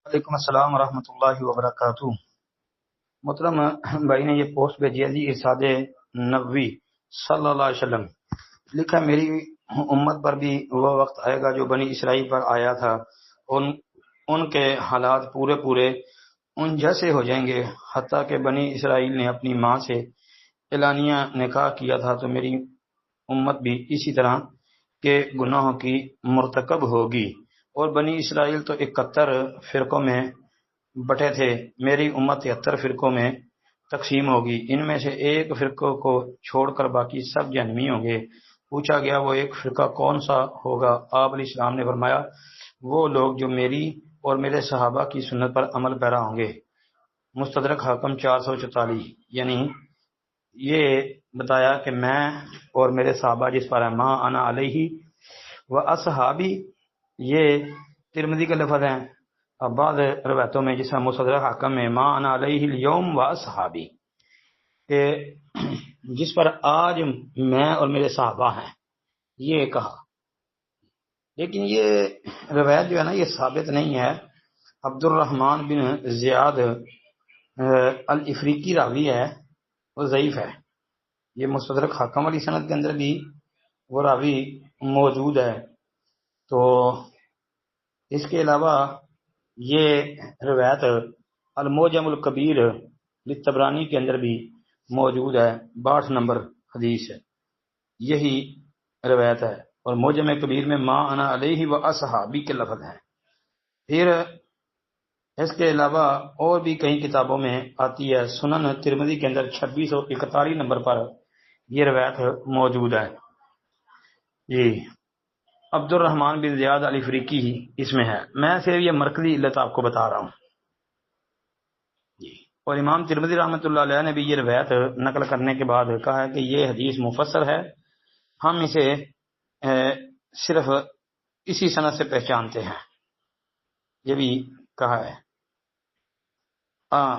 وعلیکم السلام ورحمۃ اللہ وبرکاتہ۔ محترم بھائی نے یہ پوسٹ بھیجی ہے جی، ارشاد نبوی صلی اللہ علیہ وسلم لکھا، میری امت پر بھی وہ وقت آئے گا جو بنی اسرائیل پر آیا تھا، ان کے حالات پورے پورے ان جیسے ہو جائیں گے، حتیٰ کہ بنی اسرائیل نے اپنی ماں سے اعلانیہ نکاح کیا تھا، تو میری امت بھی اسی طرح کے گناہوں کی مرتکب ہوگی۔ اور بنی اسرائیل تو 71 فرقوں میں بٹے تھے، میری امت 73 فرقوں میں تقسیم ہوگی، ان میں سے ایک فرقوں کو چھوڑ کر باقی سب جہنمی ہوں گے۔ پوچھا گیا وہ ایک فرقہ کون سا ہوگا؟ آپ علیہ السلام نے فرمایا وہ لوگ جو میری اور میرے صحابہ کی سنت پر عمل پیرا ہوں گے۔ مستدرک حاکم 444۔ یعنی یہ بتایا کہ میں اور میرے صحابہ جس پر ہے، ماں انا علیہ و اصحابی، یہ ترمذی کے لفظ ہیں۔ اب بعض روایتوں میں جس میں مصدر حاکم میں ماں انا علیہ اليوم و اصحابی، کہ جس پر آج میں اور میرے صحابہ ہیں، یہ کہا۔ لیکن یہ روایت جو ہے نا، یہ ثابت نہیں ہے۔ عبد الرحمن بن زیاد الافریقی راوی ہے، وہ ضعیف ہے۔ یہ مستدرک حاکم والی سند کے اندر بھی وہ راوی موجود ہے۔ تو اس کے علاوہ یہ روایت المعجم الکبیر للطبرانی کے اندر بھی موجود ہے، 62 نمبر حدیث ہے، یہی روایت ہے۔ اور معجم کبیر میں ما انا علیہ و اصحابی کے لفظ ہیں۔ پھر اس کے علاوہ اور بھی کئی کتابوں میں آتی ہے۔ سنن ترمذی کے اندر 2641 نمبر پر یہ روایت موجود ہے جی۔ عبد الرحمن بن زیاد الافریقی اس میں ہے۔ میں صرف یہ مرکزی علت آپ کو بتا رہا ہوں جی۔ اور امام ترمذی رحمۃ اللہ علیہ نے بھی یہ روایت نقل کرنے کے بعد کہا ہے کہ یہ حدیث مفسر ہے، ہم اسے صرف اسی سند سے پہچانتے ہیں، یہ بھی کہا ہے۔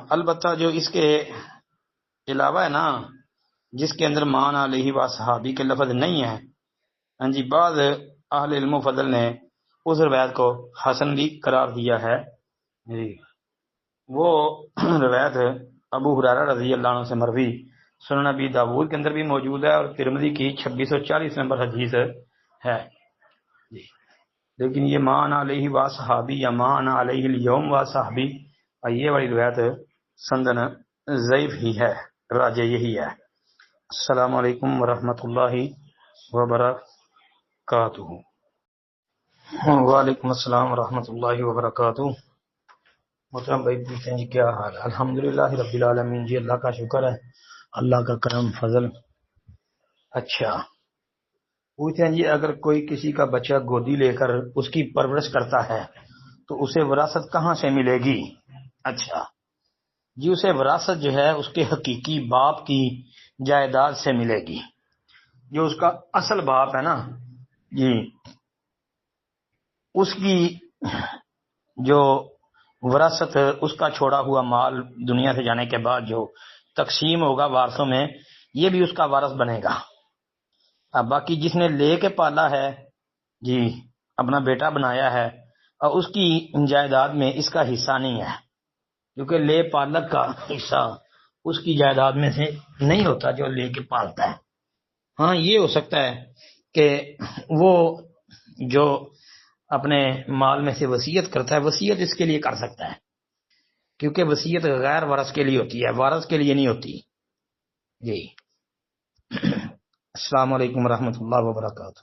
البتہ جو اس کے علاوہ ہے نا، جس کے اندر معنی علیہ و صحابی کے لفظ نہیں ہے، ہاں جی، بعض اہل علم و فضل نے اس روایت کو حسن بھی قرار دیا ہے جی۔ وہ روایت ابو ہریرہ رضی اللہ عنہ سے مروی سنن نبی داود کے اندر بھی موجود ہے، اور ترمذی کی 2640 نمبر حدیث ہے جی۔ لیکن یہ ما انا علیہ و صحابی یا ما انا علیہ اليوم و صحابی، یہ والی روایت سندن ضعیف ہی ہے، راجع یہی ہے۔ السلام علیکم ورحمۃ اللہ وبرکاتہ۔ وعلیکم السلام ورحمۃ اللہ وبرکاتہ۔ محترم بھائی پوچھتے ہیں جی کیا حال ہے؟ الحمدللہ رب العالمین، جی اللہ کا شکر ہے، اللہ کا کرم فضل۔ اچھا، پوچھتے ہیں جی اگر کوئی کسی کا بچہ گودی لے کر اس کی پرورش کرتا ہے تو اسے وراثت کہاں سے ملے گی؟ اچھا جی، اسے وراثت جو ہے اس کے حقیقی باپ کی جائیداد سے ملے گی، جو اس کا اصل باپ ہے نا جی، اس کی جو وراثت، اس کا چھوڑا ہوا مال دنیا سے جانے کے بعد جو تقسیم ہوگا وارثوں میں، یہ بھی اس کا وارث بنے گا۔ اب باقی جس نے لے کے پالا ہے جی، اپنا بیٹا بنایا ہے، اور اس کی جائیداد میں اس کا حصہ نہیں ہے، کیونکہ لے پالک کا حصہ اس کی جائیداد میں سے نہیں ہوتا جو لے کے پالتا ہے۔ ہاں یہ ہو سکتا ہے کہ وہ جو اپنے مال میں سے وصیت کرتا ہے، وصیت اس کے لیے کر سکتا ہے، کیونکہ وصیت غیر وارث کے لیے ہوتی ہے، وارث کے لیے نہیں ہوتی جی۔ السلام علیکم ورحمۃ اللہ وبرکاتہ۔